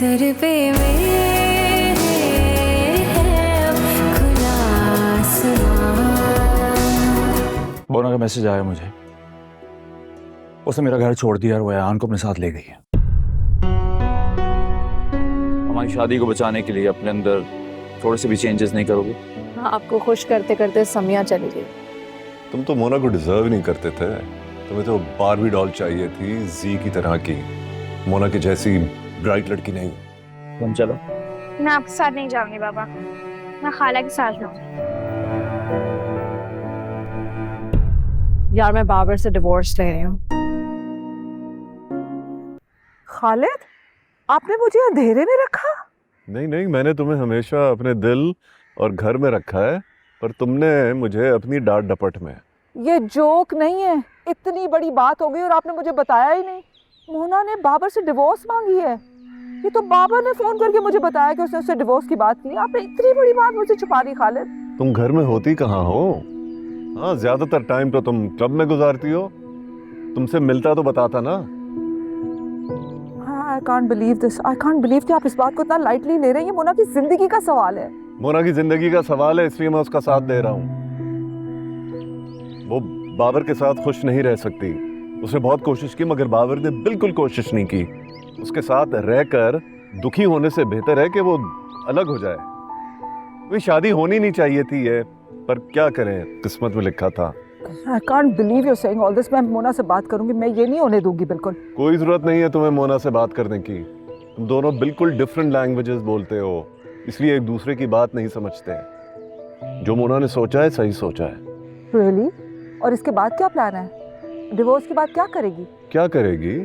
Sir पे मेरे है अब खुला आसमां। बोना का मैसेज आया मुझे, उसने मेरा घर छोड़ दिया और वो अयान को अपने साथ ले गई है। हमारी शादी को बचाने के लिए अपने अंदर थोड़े से भी चेंजेस नहीं करोगे? हाँ, आपको खुश करते करते समिया चली गई। तुम तो मोना को डिजर्व नहीं करते थे। तुम्हें तो बारबी डॉल चाहिए थी, जी की तरह की, मोना की जैसी ब्राइट लड़की नहीं। तुम चलो। मैं आपके साथ नहीं जाऊंगी बाबा, मैं खाला के साथ जाऊंगी। यार मैं बाबर से डिवोर्स ले रही हूँ। खालिद, आपने मुझे अंधेरे में रखा? नहीं नहीं, मैंने तुम्हें हमेशा अपने दिल और घर में रखा है, पर तुमने मुझे अपनी डांट डपट में। ये जोक नहीं है, इतनी बड़ी बात हो गई और आपने मुझे बताया ही नहीं। मोना ने बाबर से डिवोर्स मांगी है। ये तो बाबर ने फोन करके मुझे बताया कि उसने उससे डिवोर्स की बात की। आपने इतनी बड़ी बात मुझसे छुपा दी खालिद। तुम घर में होती कहाँ हो? हाँ, ज्यादातर टाइम तो तुम क्लब में गुजारती हो। तुमसे मिलता तो बताता ना। I can't believe this, I can't believe कि आप इस बात को इतना लाइटली ले रही हैं। मोना की जिंदगी का सवाल है। मोना की जिंदगी का सवाल है, इसलिए मैं उसका साथ दे रहा हूँ। वो बाबर के साथ खुश नहीं रह सकती। उसने बहुत कोशिश की, मगर बाबर ने बिल्कुल कोशिश नहीं की। उसके साथ रहकर दुखी होने से बेहतर है कि वो अलग हो जाए। कोई शादी होनी नहीं चाहिए थी ये, पर क्या करें, किस्मत में लिखा था। I can't believe you saying all this. मैं मोना से बात करूंगी, मैं ये नहीं होने दूंगी बिल्कुल। कोई जरूरत नहीं है तुम्हें मोना से बात करने की। तुम दोनों बिल्कुल डिफरेंट लैंग्वेजेस बोलते हो, इसलिए एक दूसरे की बात नहीं समझते। जो मोना ने सोचा है सही सोचा है। रियली? और इसके बाद क्या प्लान है? डिवोर्स के बाद क्या करेगी? क्या करेगी?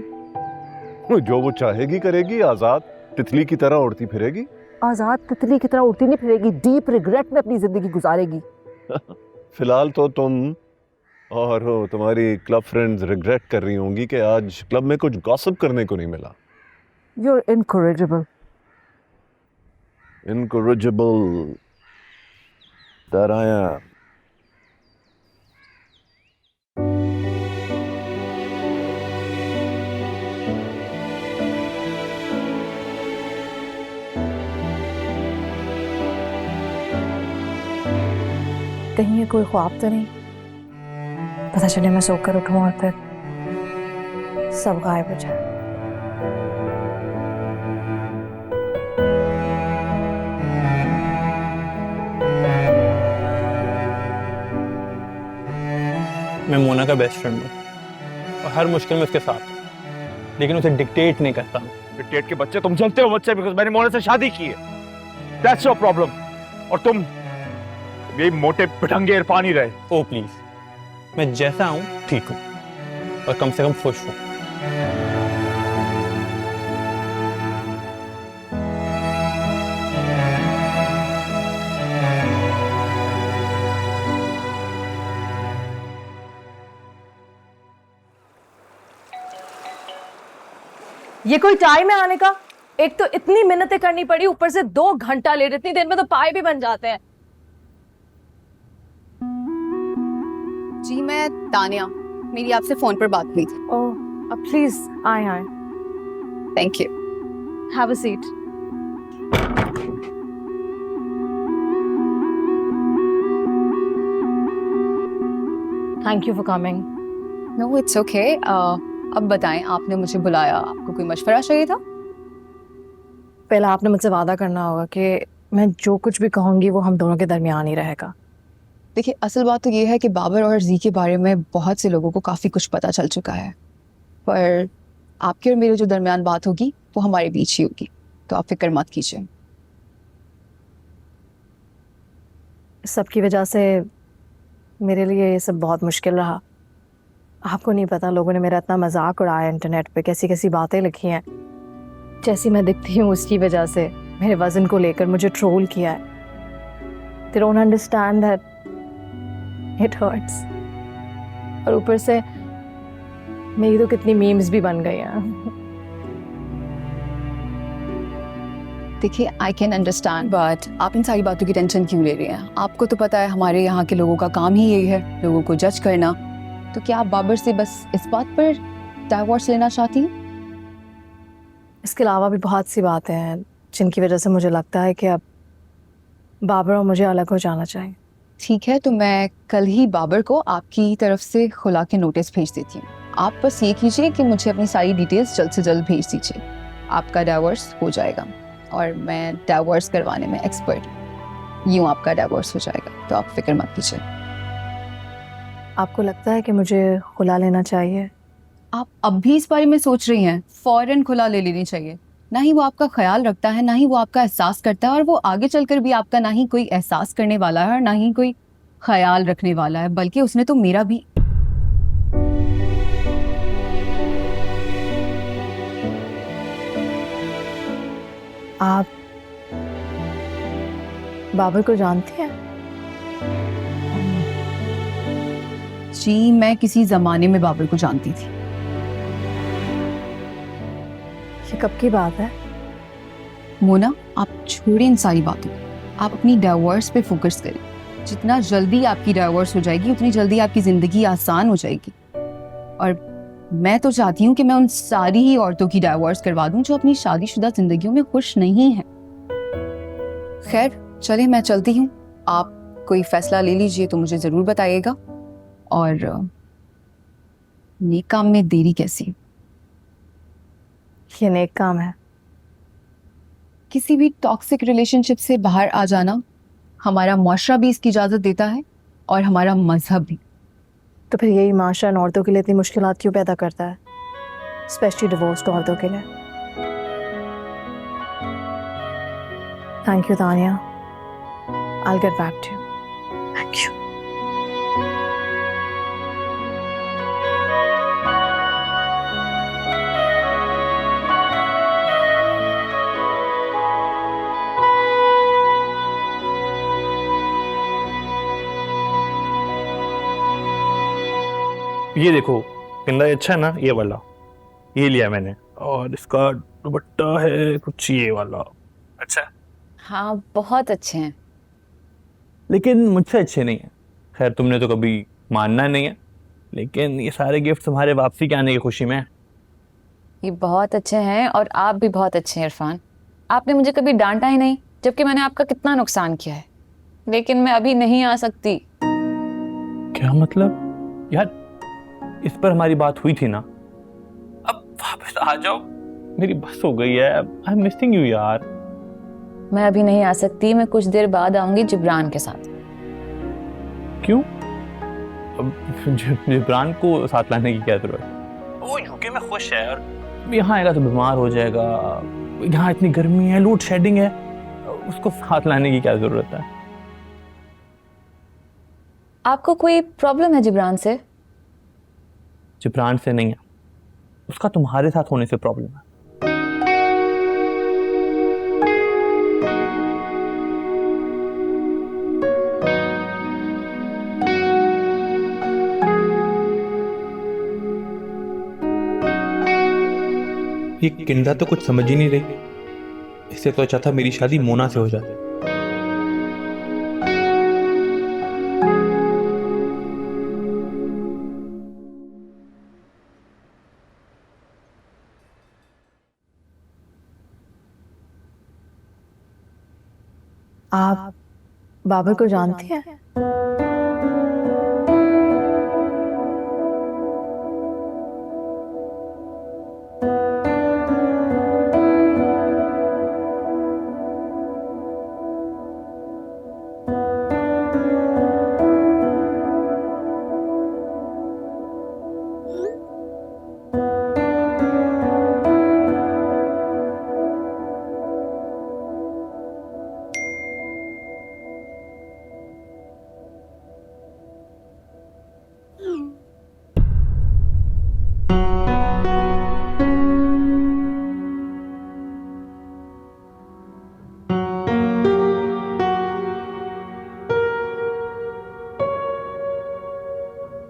जो वो चाहेगी करेगी। आजाद तितली की तरह उड़ती फिरेगी। आजाद तितली की तरह उड़ती नहीं फिरेगी, डीप रिग्रेट में अपनी जिंदगी गुजारेगी। फिलहाल तो तुम और तुम्हारी क्लब फ्रेंड्स रिग्रेट कर रही होंगी कि आज क्लब में कुछ गॉसिप करने को नहीं मिला। You're incorrigible. Incorrigible that I am. कहीं ये कोई ख्वाब तो नहीं? पता चले मैं सोकर उठूं और फिर सब गायब हो जाए। मैं मोना का बेस्ट फ्रेंड हूँ और हर मुश्किल में उसके साथ हूँ, लेकिन उसे डिक्टेट नहीं करता हूँ। डिक्टेट के बच्चे तुम चलते हो मुझसे, बिकॉज़ मैंने मोना से शादी की है। That's your problem. और तुम ये मोटे पिठंगे इरफान ही रहे। ओ प्लीज, मैं जैसा हूँ ठीक हूँ और कम से कम खुश हूँ। ये कोई टाइम है आने का? एक तो इतनी मिन्नतें करनी पड़ी, ऊपर से 2 घंटा लेट। इतनी देर में तो पाए भी बन जाते हैं। जी मैं तानिया, मेरी आपसे फोन पर बात हुई थी। ओह, अब प्लीज आए। Thank you. Have a seat. Thank you for coming. No it's okay. अब बताएं, आपने मुझे बुलाया, आपको कोई मशवरा चाहिए था? पहला आपने मुझसे वादा करना होगा कि मैं जो कुछ भी कहूंगी वो हम दोनों के दरमियान ही रहेगा। देखिए, असल बात तो ये है कि बाबर और जी के बारे में बहुत से लोगों को काफ़ी कुछ पता चल चुका है, पर आपके और मेरे जो दरमियान बात होगी वो हमारे बीच ही होगी, तो आप फिक्र मत कीजिए। सबकी वजह से मेरे लिए ये सब बहुत मुश्किल रहा। आपको नहीं पता, लोगों ने मेरा इतना मजाक उड़ाया इंटरनेट पे, कैसी कैसी बातें लिखी हैं। जैसी मैं दिखती हूँ उसकी वजह से मेरे वजन को लेकर मुझे ट्रोल किया है। They don't understand that it hurts। और ऊपर से मेरी तो कितनी मीम्स भी बन गई हैं। देखिए, आई कैन अंडरस्टैंड, बट आप इन सारी बातों की टेंशन क्यों ले रही हैं? आपको तो पता है हमारे यहाँ के लोगों का काम ही यही है, लोगों को जज करना। तो क्या आप बाबर से बस इस बात पर डाइवोर्स लेना चाहती हैं? इसके अलावा भी बहुत सी बातें हैं जिनकी वजह से मुझे लगता है कि अब बाबर और मुझे अलग हो जाना चाहिए। ठीक है, तो मैं कल ही बाबर को आपकी तरफ से खुला के नोटिस भेज देती हूँ। आप बस ये कीजिए कि मुझे अपनी सारी डिटेल्स जल्द से जल्द भेज दीजिए। आपका डाइवोर्स हो जाएगा और मैं डाइवोर्स करवाने में एक्सपर्ट हूँ। यूँ आपका डाइवोर्स हो जाएगा, तो आप फिक्र मत कीजिए। आपको लगता है कि मुझे खुला लेना चाहिए? आप अब भी इस बारे में सोच रही हैं? फौरन खुला ले लेनी चाहिए। ना ही वो आपका ख्याल रखता है, ना ही वो आपका एहसास करता है, और वो आगे चलकर भी आपका ना ही कोई एहसास करने वाला है और ना ही कोई ख्याल रखने वाला है, बल्कि उसने तो मेरा भी। आप बाबर को जानती हैं? जी, मैं किसी जमाने में बाबर को जानती थी। ये कब की बात है? मोना, आप छोड़ें इन सारी बातों को। आप अपनी डाइवोर्स पे फोकस करें। जितना जल्दी आपकी डाइवोर्स हो जाएगी उतनी जल्दी आपकी ज़िंदगी आसान हो जाएगी। और मैं तो चाहती हूँ कि मैं उन सारी ही औरतों की डाइवोर्स करवा दूँ जो अपनी शादीशुदा जिंदगियों में खुश नहीं हैं। खैर, चले मैं चलती हूँ। आप कोई फैसला ले लीजिए तो मुझे ज़रूर बताइएगा। और नेक काम में देरी कैसी? ये नेक काम है। किसी भी टॉक्सिक रिलेशनशिप से बाहर आ जाना हमारा मुआशरा भी इसकी इजाज़त देता है और हमारा मजहब भी। तो फिर यही माशरा इन औरतों के लिए इतनी मुश्किलात क्यों पैदा करता है, स्पेशली डिवोर्स्ड औरतों के लिए? Thank you Tania, I will get back to you. Thank you. ये देखो, पिंदा अच्छा है ना, ये वाला ये लिया मैंने, और इसका दुपट्टा है कुछ ये वाला। अच्छा है? हाँ, बहुत अच्छे हैं, लेकिन मुझसे अच्छे नहीं है। खैर, तुमने तो कभी मानना नहीं है, लेकिन ये सारे गिफ्ट तुम्हारे वापसी के आने की खुशी में है। ये बहुत अच्छे हैं और आप भी बहुत अच्छे हैं इरफान। आपने मुझे कभी डांटा ही नहीं, जबकि मैंने आपका कितना नुकसान किया है। लेकिन मैं अभी नहीं आ सकती। क्या मतलब? यार, इस पर हमारी बात हुई थी ना, अब वापस आ जाओ, मेरी बस हो गई है। आई एम मिसिंग यू यार। मैं अभी नहीं आ सकती, मैं कुछ देर बाद आऊंगी जिब्रान के साथ। क्यों? अब जिब्रान को साथ लाने की क्या जरूरत? वो यूके में खुश है और यहाँ आएगा तो बीमार हो जाएगा। यहाँ इतनी गर्मी है, लोड शेडिंग है, उसको साथ लाने की क्या जरूरत है? आपको कोई प्रॉब्लम है जिब्रान से? जिब्रान से नहीं है, उसका तुम्हारे साथ होने से प्रॉब्लम है। ये किंदा तो कुछ समझ ही नहीं रही। इससे तो अच्छा था मेरी शादी मोना से हो जाती। आप बाबर को जानती हैं?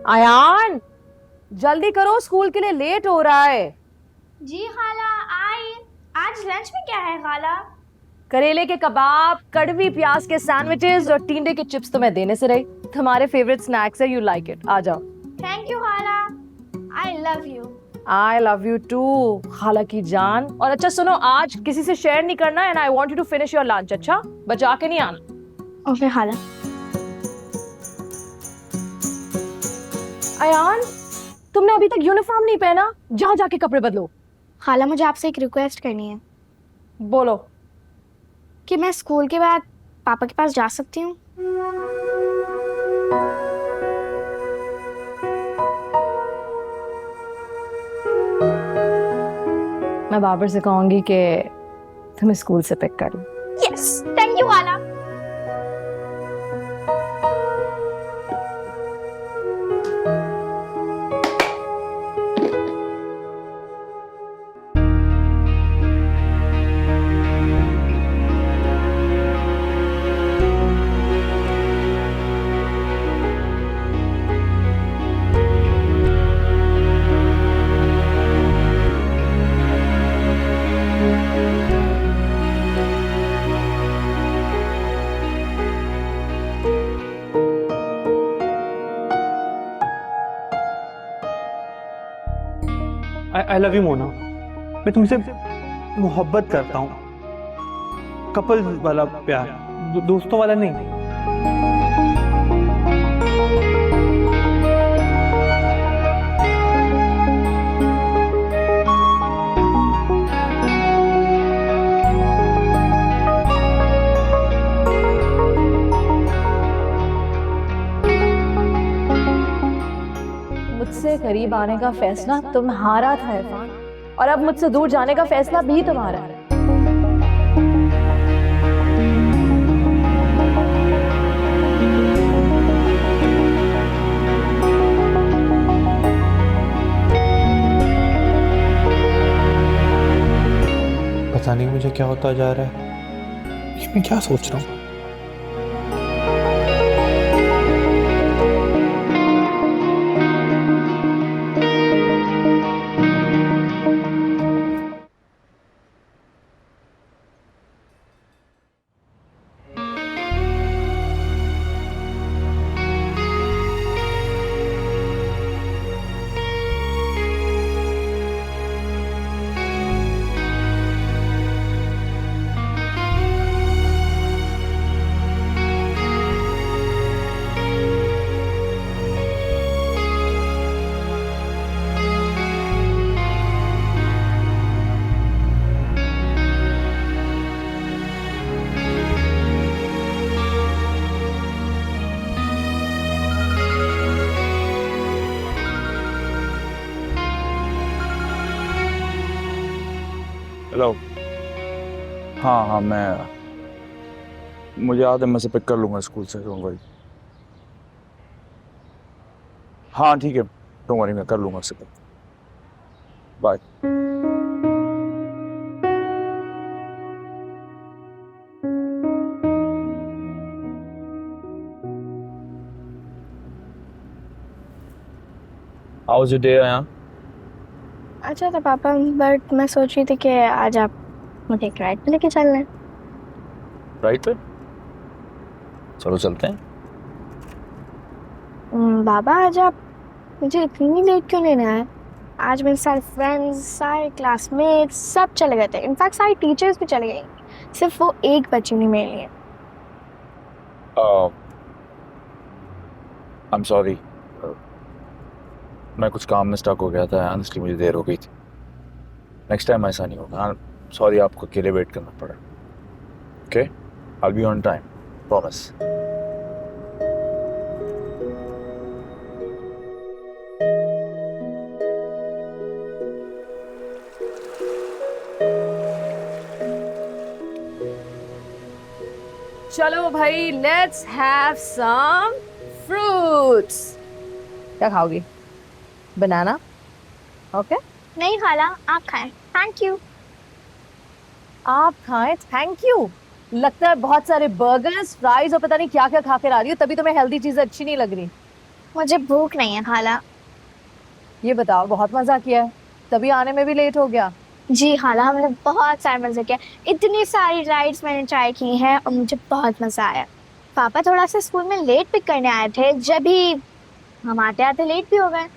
आयान, जल्दी करो, स्कूल के लिए लेट हो रहा है। जी खाला, आई। आज लंच में क्या है खाला? करेले के कबाब, कड़वी प्याज के सैंडविचेस और टींडे के चिप्स तो मैं देने से रही। तुम्हारे फेवरेट स्नैक्स है, यू लाइक इट। आ जाओ। Thank you khala, I love you. I love you too खाला की जान। और अच्छा सुनो, आज किसी से शेयर नहीं करना and I want you to finish your lunch. अच्छा, बचा के नहीं आना। ओके खाला। अयान, तुमने अभी तक यूनिफॉर्म नहीं पहना, जहाँ जाके कपड़े बदलो। खाला मुझे आपसे एक रिक्वेस्ट करनी है बोलो। कि मैं स्कूल के बाद पापा के पास जा सकती हूँ? मैं बाबर से कहूंगी कि तुम्हें स्कूल से पिक कर लो। Yes, thank you khala. I love you Mona. मैं तुमसे मोहब्बत करता हूँ, कपल वाला प्यार, दोस्तों वाला नहीं। मुझसे करीब आने का फैसला तुम्हारा था इरफान, और अब मुझसे दूर जाने का फैसला भी तुम्हारा है। पता नहीं मुझे क्या होता जा रहा है, ये मैं क्या सोच रहा हूँ। हेलो। हाँ हाँ, मुझे याद है, मैं से पिक कर लूँगा स्कूल से, डोंट वरी। हाँ ठीक है, डोंट वरी, मैं कर लूँगा उससे pick. Bye. How was your day, Ayan? अच्छा था पापा, बट मैं सोच रही थी कि आज आप मुझे एक राइड पे लेके चलना है। राइड पे? चलो चलते हैं। बाबा आज आप मुझे इतनी लेट क्यों लेने आए? आज मेरे सारे फ्रेंड्स, सारे क्लासमेट्स सब चले गए थे, इनफैक्ट सारी टीचर्स भी चले गई, सिर्फ वो एक बच्ची नहीं मेरे लिए। I'm sorry, मैं कुछ काम में स्टक हो गया था, ऑनेस्टली मुझे देर हो गई थी। नेक्स्ट टाइम ऐसा नहीं होगा। सॉरी आपको अकेले वेट करना पड़ा। Okay, I will be on time, promise. चलो भाई, लेट्स हैव सम फ्रूट्स। क्या खाओगी? बनाना? ओके। नहीं खाला, आप खाएं। Thank you. आप खाएं? Thank you. लगता है बहुत सारे बर्गर्स, फ्राइज और पता नहीं क्या क्या खा कर आ रही हो, तभी तुम्हें हेल्दी चीजें अच्छी नहीं लग रही। मुझे भूख नहीं है खाला। ये बताओ, बहुत मजा किया है, तभी आने में भी लेट हो गया। जी खाला, हमने बहुत सारे मजे किए, इतनी सारी राइड्स मैंने ट्राई की हैं और मुझे बहुत मजा आया। पापा थोड़ा सा स्कूल में लेट पिक करने आए थे, जब भी हम आते आते लेट भी हो गए।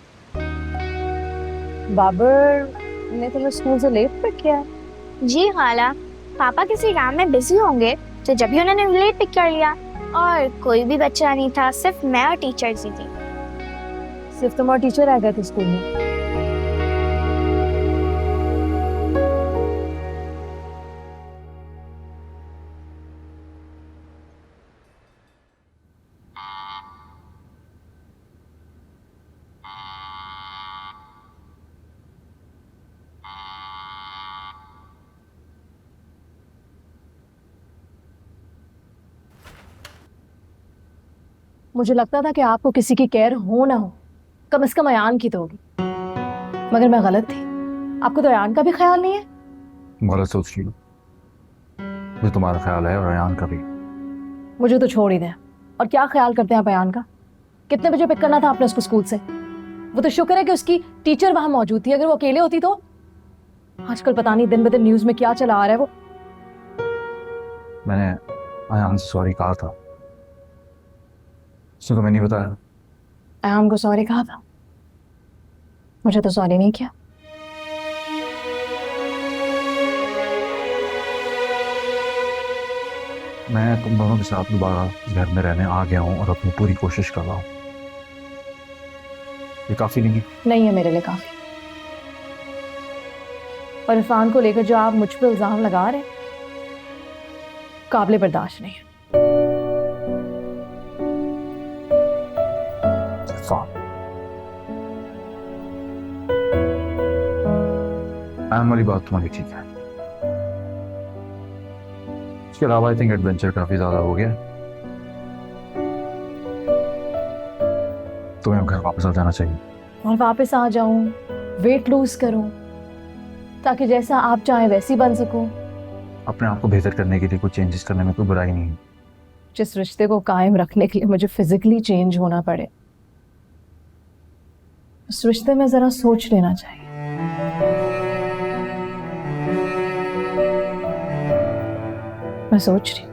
बाबर ने तुम्हें स्कूल से लेट पिक किया? जी खाला, पापा किसी काम में बिजी होंगे तो जब भी उन्होंने लेट पिक कर लिया। और कोई भी बच्चा नहीं था, सिर्फ मैं और टीचर्स ही थी। सिर्फ तुम और टीचर रह गए थे स्कूल में? मुझे लगता था कि आपको किसी की केयर हो ना हो, कम से कम अयान की तो होगी, मगर मैं गलत थी। आपको तो अयान का भी ख्याल नहीं है? गलत सोच रही हो, मुझे तुम्हारा ख्याल है और अयान का भी। मुझे तो छोड़ ही दें। और क्या ख्याल करते हैं आप अयान का? कितने बजे पिक करना था आपने उसको स्कूल से? वो तो शुक्र है कि उसकी टीचर वहां मौजूद थी, अगर वो अकेले होती तो। आजकल पता नहीं दिन ब दिन न्यूज में क्या चला आ रहा है। वो मैंने अयान से सॉरी कहा था, उसने तुम्हें नहीं बताया? अयान को सॉरी कहा था? मुझे तो सॉरी नहीं किया। मैं तुम दोनों के साथ दोबारा घर में रहने आ गया हूँ और अपनी पूरी कोशिश कर रहा हूँ। ये काफी नहीं है मेरे लिए काफी। और इरफान को लेकर जो आप मुझ पर इल्जाम लगा रहे हैं, काबिले बर्दाश्त नहीं है। हमारी बात तुम्हारी ठीक है। इसके अलावा आई थिंक एडवेंचर काफी ज्यादा हो गया, तुम्हें घर वापस आ जाना चाहिए। और वापस आ जाऊं, वेट लूज करूं, ताकि जैसा आप चाहें वैसी बन सकूं। अपने आप को बेहतर करने के लिए कुछ चेंजेस करने में कोई बुराई नहीं है। जिस रिश्ते को कायम रखने के लिए मुझे फिजिकली चेंज होना पड़े, उस रिश्ते में जरा सोच लेना चाहिए। मैं सोच रही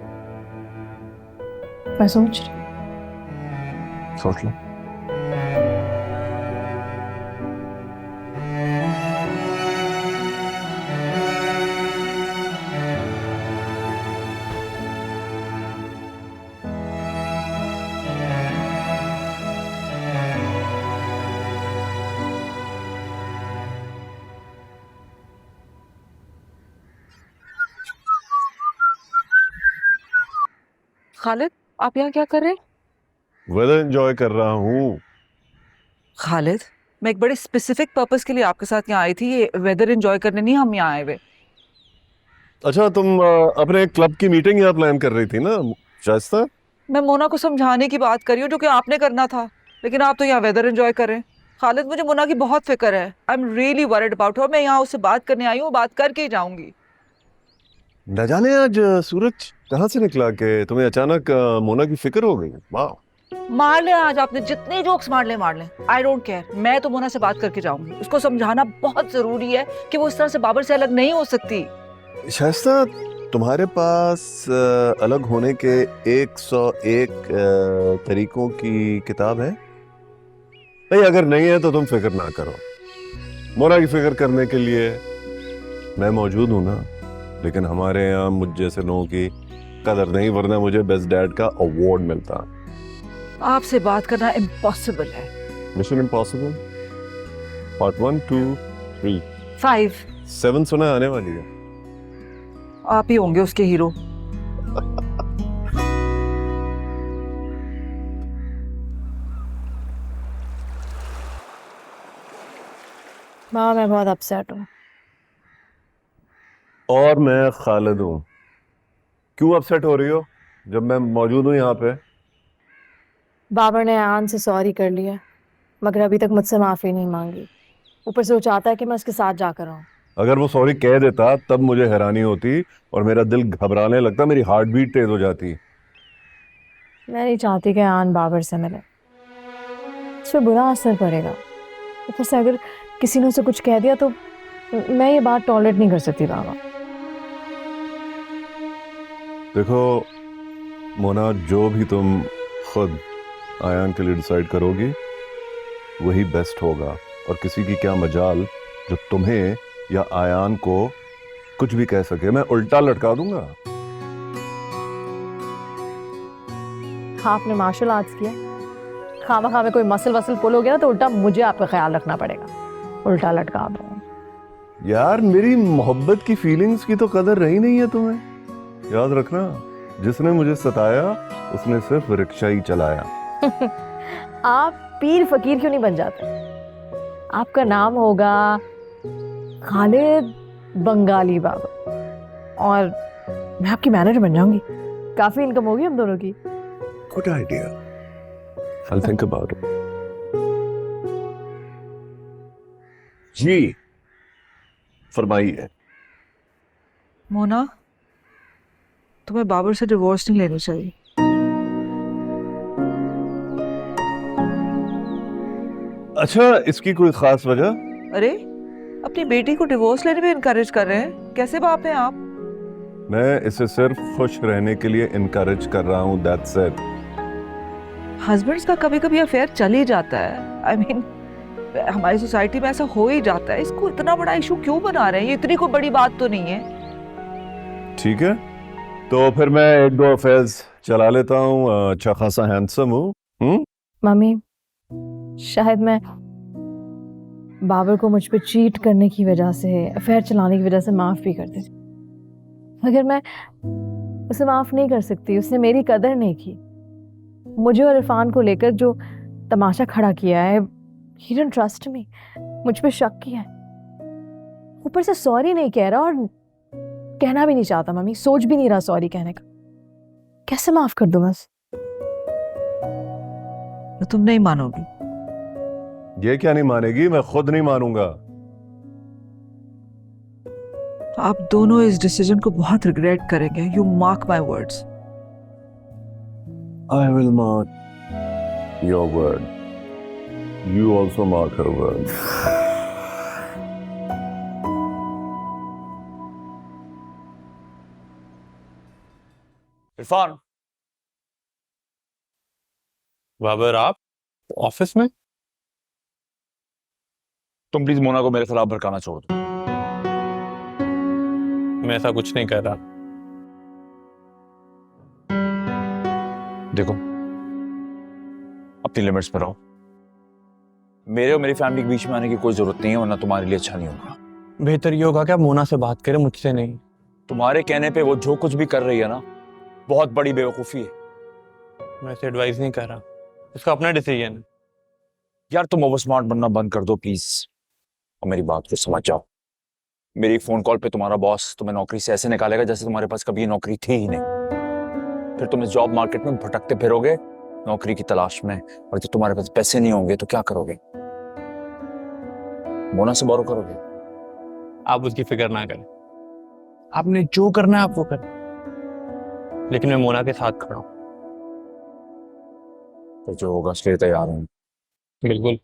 सोच लो। खालिद, आप यहाँ क्या कर रहे हैं? वेदर एंजॉय कर रहा हूँ। खालिद, मैं एक बड़े स्पेसिफिक पर्पस के लिए आपके साथ यहाँ आई थी। ये वेदर एंजॉय करने नहीं हम यहाँ आए हुए। अच्छा, तुम अपने क्लब की मीटिंग यहाँ प्लान कर रही थी ना शाइस्ता? मैं मोना को समझाने की बात कर रही हूँ, जो कि आपने करना था, लेकिन आप तो यहाँ वेदर एंजॉय कर रहे हैं। खालिद, मुझे मोना की बहुत फिक्र है। I am really worried about her. मैं यहाँ उससे बात करने आई हूँ, बात करके ही जाऊंगी। न जाने आज सूरज कहाँ से निकला कि तुम्हें अचानक मोना की फिक्र हो गई। वाह, मार ले आज, आपने जितने जोक्स मार ले। I don't care. मैं तो मोना से बात करके जाऊंगी। उसको समझाना बहुत जरूरी है कि वो इस तरह से बाबर से अलग नहीं हो सकती। शाइस्ता, तुम्हारे पास अलग होने के 101 तरीकों की किताब है? नहीं, अगर नहीं है तो तुम फिक्र ना करो। मोना की फिक्र करने के लिए मैं मौजूद हूं ना। लेकिन हमारे यहाँ मुझ जैसे लोगों की कदर नहीं, वरना मुझे बेस्ट डैड का अवार्ड मिलता। आपसे बात करना इम्पॉसिबल है। मिशन इम्पॉसिबल पार्ट 1, 2, 3, 5, 7 सुना आने वाली है। आप ही होंगे उसके हीरो। माँ, मैं बहुत अपसेट हूँ। और मैं खालिद हूँ। क्यों अपसेट हो रही हो जब मैं मौजूद हूँ यहाँ पे? बाबर ने अयान से सॉरी कर लिया, मगर अभी तक मुझसे माफ़ी नहीं मांगी। ऊपर से वो चाहता है कि मैं उसके साथ जाकर रहूं। अगर वो सॉरी कह देता तब मुझे हैरानी होती और मेरा दिल घबराने लगता, मेरी हार्ट बीट तेज हो जाती। मैं नहीं चाहती कि अयान बाबर से मिले, इस पर बुरा असर पड़ेगा। ऊपर से अगर किसी ने उसे कुछ कह दिया तो मैं ये बात टॉलरेट नहीं कर सकती। बाबा देखो मोना, जो भी तुम खुद आयान के लिए डिसाइड करोगी वही बेस्ट होगा। और किसी की क्या मजाल जो तुम्हें या आयान को कुछ भी कह सके। मैं उल्टा लटका दूंगा। आपने मार्शल आर्ट्स किया, खामा खामे कोई मसल वसल पुल हो गया ना तो उल्टा मुझे आपका ख्याल रखना पड़ेगा। उल्टा लटका दो यार, मेरी मोहब्बत की फीलिंग्स की तो कदर रही नहीं है तुम्हें। याद रखना, जिसने मुझे सताया उसने सिर्फ रिक्शा ही चलाया। आप पीर फकीर क्यों नहीं बन जाते? आपका नाम होगा खालिद बंगाली बाबा और मैं आपकी मैनेजर बन जाऊंगी। काफी इनकम होगी हम दोनों की। Good idea, I'll think about it. जी फरमाइए। मोना, तुम्हें बाबर से डिवोर्स नहीं लेनी चाहिए। अच्छा, इसकी कोई खास वजह? अरे, अपनी बेटी को डिवोर्स लेने में इनकरेज कर रहे हैं। कैसे बाप हैं आप? मैं इसे सिर्फ खुश रहने के लिए इनकरेज कर रहा हूँ, दैट्स इट। हस्बैंड्स का कभी कभी अफेयर चल ही जाता है। आई मीन हमारी सोसाइटी में ऐसा हो ही जाता है। इसको इतना बड़ा इशू क्यों बना रहे हैं? ये इतनी कोई बड़ी बात तो नहीं है। ठीक है, तो फिर मैं एक दो अफेयर्स चला लेता हूँ। अच्छा खासा हैंडसम हूँ। मम्मी, शायद मैं बाबर को मुझ पे चीट करने की वजह से, अफेयर चलाने की वजह से माफ भी कर देती, मगर मैं उसे माफ नहीं कर सकती। उसने मेरी कदर नहीं की। मुझे और इरफान को लेकर जो तमाशा खड़ा किया है, he didn't trust me, मुझ पे शक किया है। ऊपर से सॉरी नहीं कह रहा और कहना भी नहीं चाहता। मम्मी, सोच भी नहीं रहा सॉरी कहने का। कैसे माफ कर दूं बस? तो तुम नहीं मानोगी? ये क्या नहीं मानेगी? मैं खुद नहीं मानूंगा। आप दोनों इस डिसीजन को बहुत रिग्रेट करेंगे। You mark my words. I will mark your word. You also mark her word. Irfan, Babar, आप ऑफिस में? तुम प्लीज मोना को मेरे खिलाफ भड़काना छोड़ दो। मैं ऐसा कुछ नहीं कर रहा। देखो, अपनी लिमिट्स में रहो। मेरे और मेरी फैमिली के बीच में आने की कोई जरूरत नहीं है, वरना तुम्हारे लिए अच्छा नहीं होगा। बेहतर ये होगा कि आप मोना से बात करें, मुझसे नहीं। तुम्हारे कहने पे वो जो कुछ भी कर रही है ना, बहुत बड़ी बेवकूफी है। मैं इसे एडवाइस नहीं कर रहा, इसका अपना डिसीजन है। यार, तुम ओवर स्मार्ट बनना बंद कर दो प्लीज, और मेरी बात को समझ जाओ। मेरी फोन कॉल पे तुम्हारा बॉस तुम्हें नौकरी से ऐसे निकालेगा जैसे तुम्हारे पास कभी ये नौकरी थी ही नहीं। फिर तुम इस जॉब मार्केट में भटकते फिरोगे नौकरी की तलाश में, और जब तुम्हारे पास पैसे नहीं होंगे तो क्या करोगे? मोना से बोरो करोगे? आप उसकी फिक्र ना करें, आपने जो करना है आप वो करें, लेकिन मैं मोना के साथ खड़ा हूं। तो जो होगा उसके लिए तैयार हूं। बिल्कुल।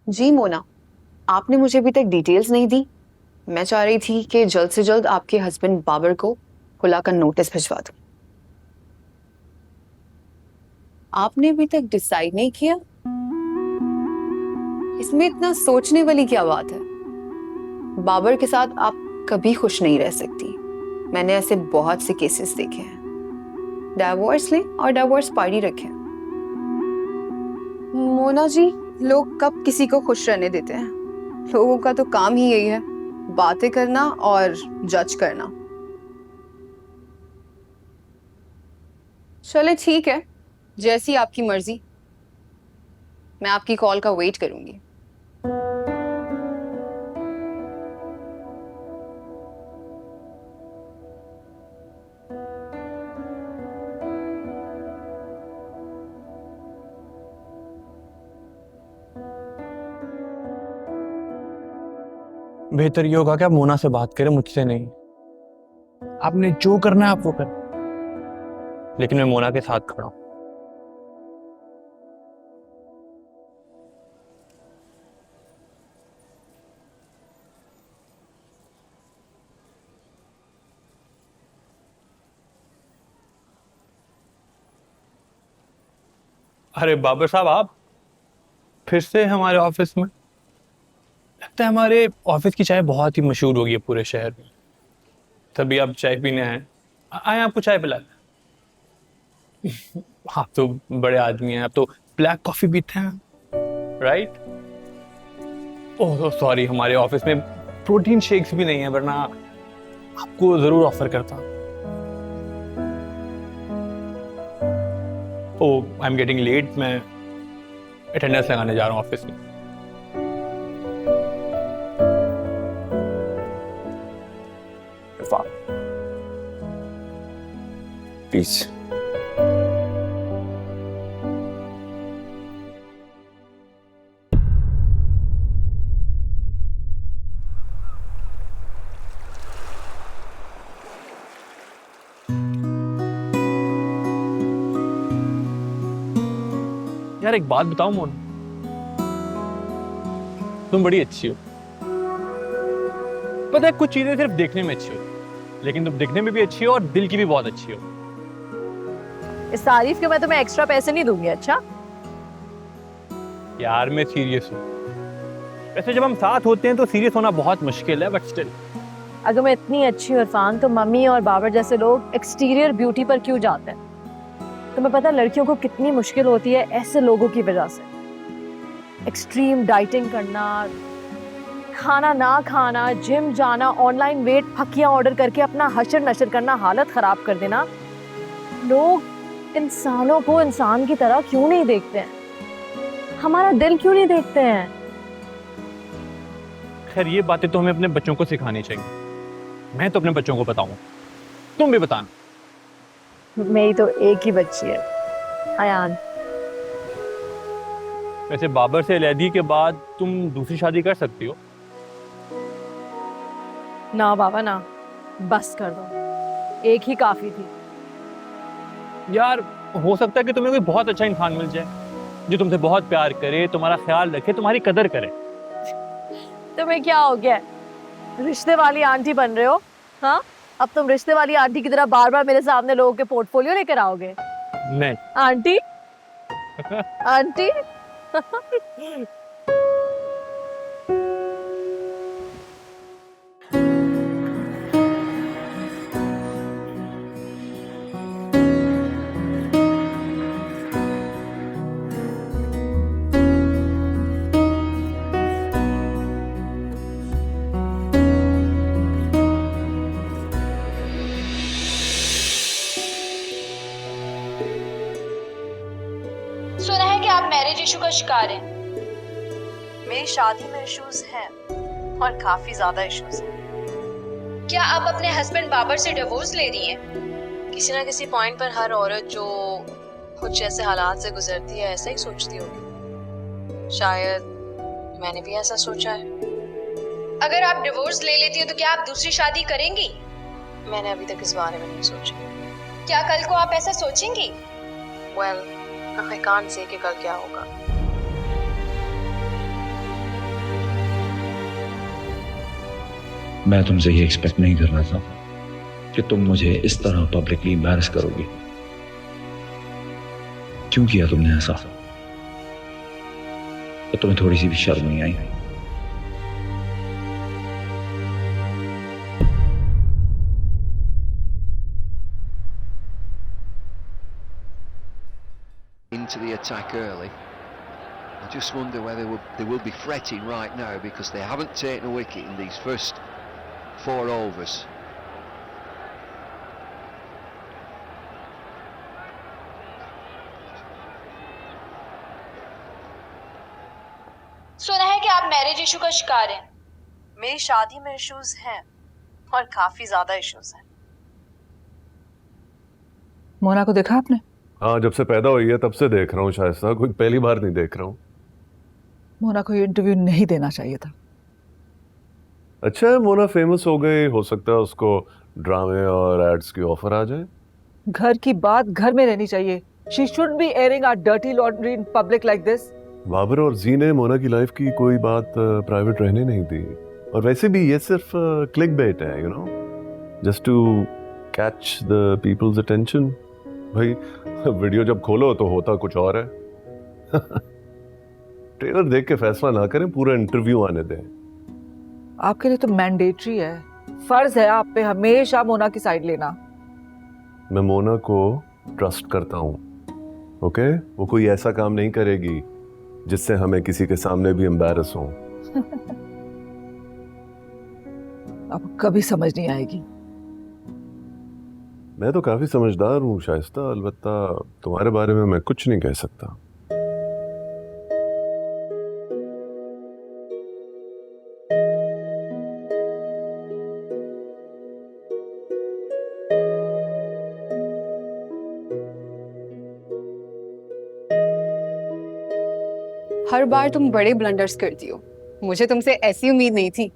जी मोना, आपने मुझे अभी तक डिटेल्स नहीं दी। मैं चाह रही थी कि जल्द से जल्द आपके हस्बैंड बाबर को खुला का नोटिस भिजवा दूं। आपने अभी तक डिसाइड नहीं किया? इसमें इतना सोचने वाली क्या बात है? बाबर के साथ आप कभी खुश नहीं रह सकती। मैंने ऐसे बहुत से केसेस देखे हैं। डाइवोर्स लें और डाइवोर्स पार्टी रखें। मोना जी, लोग कब किसी को खुश रहने देते हैं? लोगों का तो काम ही यही है, बातें करना और जज करना। चले ठीक है, जैसी आपकी मर्जी। मैं आपकी कॉल का वेट करूंगी। बेहतर ये होगा कि आप मोना से बात करें, मुझसे नहीं। आपने जो करना है आप वो करें, लेकिन मैं मोना के साथ खड़ा हूं। अरे बाबर साहब, आप फिर से हमारे ऑफिस में? लगता है हमारे ऑफिस की चाय बहुत ही मशहूर हो गई है पूरे शहर में, तभी आप चाय पीने आए। आए आपको चाय पिलाते। आप तो बड़े आदमी हैं, आप तो ब्लैक कॉफी पीते हैं, राइट? ओह सॉरी, हमारे ऑफिस में प्रोटीन शेक्स भी नहीं है, वरना आपको जरूर ऑफर करता। ओह आई एम गेटिंग लेट, मैं अटेंडेंस लगाने जा रहा हूँ ऑफिस में। इरफान प्लीज। यार एक बात बताओ मोन, तुम बड़ी अच्छी हो। पता है कुछ चीजें सिर्फ देखने में अच्छी होती, लेकिन तुम दिखने में भी अच्छी हो और दिल की भी बहुत अच्छी हो। इस तारीफ के मैं तुम्हें एक्स्ट्रा पैसे नहीं दूंगी। अच्छा यार मैं सीरियस हूँ। वैसे जब हम साथ होते हैं तो सीरियस होना बहुत मुश्किल है, बट स्टिल। अगर मैं इतनी अच्छी हूँ इरफान, तो मम्मी और बाबर जैसे लोग एक्सटीरियर ब्यूटी पर क्यों जाते हैं? तुम्हें पता है लड़कियों को कितनी मुश्किल होती है ऐसे लोगों की वजह से। एक्सट्रीम डाइटिंग करना, खाना ना खाना, जिम जाना, ऑनलाइन वेट फकियां ऑर्डर करके अपना हशर नशर करना, हालत खराब कर देना। लोग इंसानों को इंसान की तरह क्यों नहीं देखते हैं? हमारा दिल क्यों नहीं देखते हैं? खैर ये बातें तो हमें अपने बच्चों को सिखानी चाहिए। मैं तो अपने बच्चों को बताऊंगा, तुम भी बताना। मेरी तो एक ही बच्ची है, अयान। वैसे बाबर से अलहदगी के बाद तुम दूसरी शादी कर सकती हो। ना बाबा ना, बस कर दो, एक ही काफी थी। यार हो सकता है कि तुम्हें कोई बहुत अच्छा इंसान मिल जाए जो तुमसे बहुत प्यार करे, तुम्हारा ख्याल रखे, तुम्हारी कदर करे। तुम्हें क्या हो गया? रिश्ते वाली आंटी बन रहे हो? हाँ, अब तुम रिश्ते वाली आंटी की तरह बार बार मेरे सामने लोगों के पोर्टफोलियो लेकर आओगे? नहीं। आंटी आंटी सुना है कि आप मैरिज इशू का शिकार हैं। मेरी शादी में इश्यूज हैं और काफी ज्यादा इश्यूज हैं। क्या आप अपने हस्बैंड बाबर से डिवोर्स ले रही हैं? किसी ना किसी पॉइंट पर हर औरत जो कुछ ऐसे हालात से गुजरती है ऐसा ही सोचती होगी। शायद मैंने भी ऐसा सोचा है। अगर आप डिवोर्स ले लेती हैं तो क्या आप दूसरी शादी करेंगी? मैंने अभी तक इस बारे में नहीं सोचा। क्या कल को आप ऐसा सोचेंगी? Well, I can't say कि कल क्या होगा। मैं तुमसे ये एक्सपेक्ट नहीं कर रहा था कि तुम मुझे इस तरह पब्लिकली एम्बैरस करोगी। क्यों किया तुमने ऐसा? तो तुम्हें थोड़ी सी भी शर्म नहीं आई? Into the attack early. I just wonder whether they will be fretting right now because they haven't taken a wicket in these first 4 overs. सुना है कि आप मैरिज इशू का शिकार हैं। मेरी शादी में इश्यूज हैं और काफी ज्यादा इश्यूज हैं। मोना को देखा आपने? हाँ, जब से पैदा हुई है तब से देख रहा हूँ शायस्ता, कोई पहली बार नहीं देख रहा हूँ। मोना को ये इंटरव्यू नहीं देना चाहिए था। अच्छा है, मोना फेमस हो गई, हो सकता है उसको ड्रामे और एड्स की ऑफर आ जाए। घर की बात घर में रहनी चाहिए। She shouldn't be airing our dirty laundry in public like this. Babar और जी ने मोना की लाइफ की कोई बात प्राइवेट रहने नहीं दी। और वैसे भी ये सिर्फ क्लिक बेट है, you know, just to catch the people's attention. भाई वीडियो जब खोलो तो होता कुछ और है। ट्रेलर देख के फैसला ना करें, पूरा इंटरव्यू आने दें। आपके लिए तो मैंडेटरी है, फर्ज है आप पे हमेशा मोना की साइड लेना। मैं मोना को ट्रस्ट करता हूँ, ओके? वो कोई ऐसा काम नहीं करेगी जिससे हमें किसी के सामने भी एम्बैरस हो। अब कभी समझ नहीं आएगी। मैं तो काफी समझदार हूँ शाइस्ता, अलबत्ता तुम्हारे बारे में मैं कुछ नहीं कह सकता। हर बार तुम बड़े ब्लंडर्स करती हो, मुझे तुमसे ऐसी उम्मीद नहीं थी,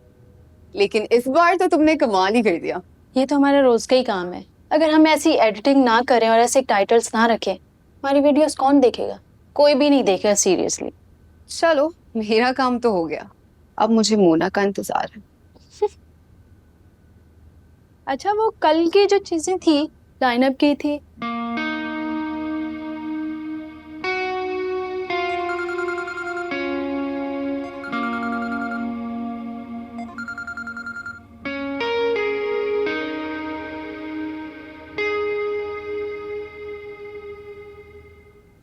लेकिन इस बार तो तुमने कमाल ही कर दिया। ये तो हमारा रोज का ही काम है। अगर हम ऐसी एडिटिंग ना करें और ऐसे टाइटल्स ना रखें, हमारी वीडियोस कौन देखेगा? कोई भी नहीं देखेगा सीरियसली। चलो मेरा काम तो हो गया, अब मुझे मोना का इंतजार है। अच्छा, वो कल की जो चीजें थी लाइनअप की थी,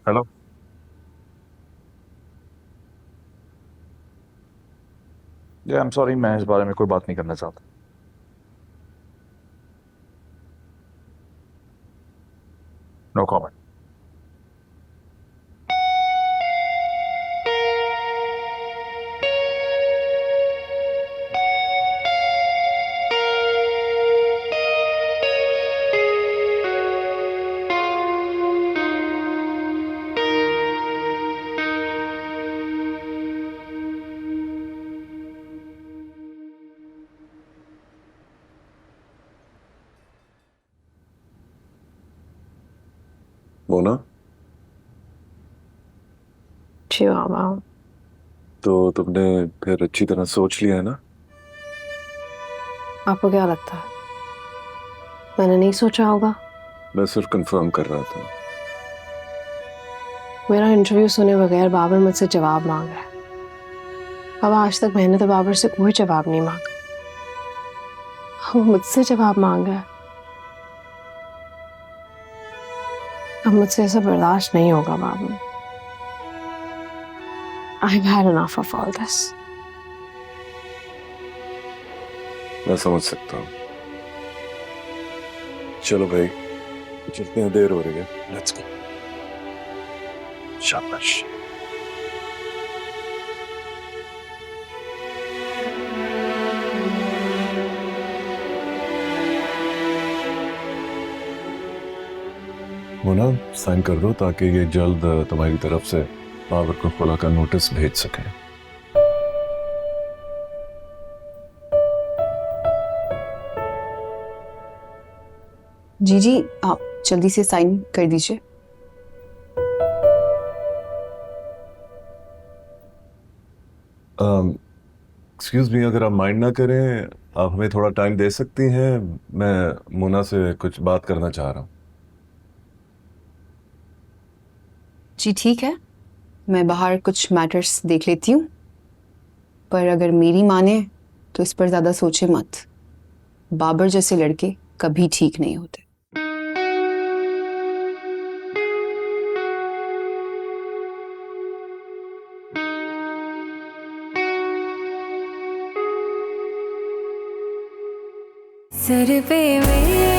हेलो, आई एम सॉरी, मैं इस बारे में कोई बात नहीं करना चाहता। No comment. मोना, जी बाबा। तो तुमने फिर अच्छी तरह सोच लिया है ना? आपको क्या लगता है मैंने नहीं सोचा होगा? मैं सिर्फ कंफर्म कर रहा था। मेरा इंटरव्यू सुने बगैर बाबर मुझसे जवाब मांग रहा है। अब आज तक मैंने तो बाबर से कोई जवाब नहीं मांगा, वो मुझसे जवाब मांग रहा है। अब मुझसे ऐसा बर्दाश्त नहीं होगा Babar. I've had enough of all this. मैं समझ सकता हूँ। चलो भाई, चलते हैं, देर हो रही है। Let's go. शाबाश। मोना, साइन कर दो ताकि ये जल्द तुम्हारी तरफ से बाबर को खुला का नोटिस भेज सके। जी जी, आप जल्दी से साइन कर दीजिए। एक्सक्यूज मी, अगर आप माइंड ना करें, आप हमें थोड़ा टाइम दे सकती हैं? मैं मोना से कुछ बात करना चाह रहा हूँ। जी ठीक है, मैं बाहर कुछ मैटर्स देख लेती हूँ, पर अगर मेरी माने तो इस पर ज़्यादा सोचे मत। बाबर जैसे लड़के कभी ठीक नहीं होते। सर पे मेरे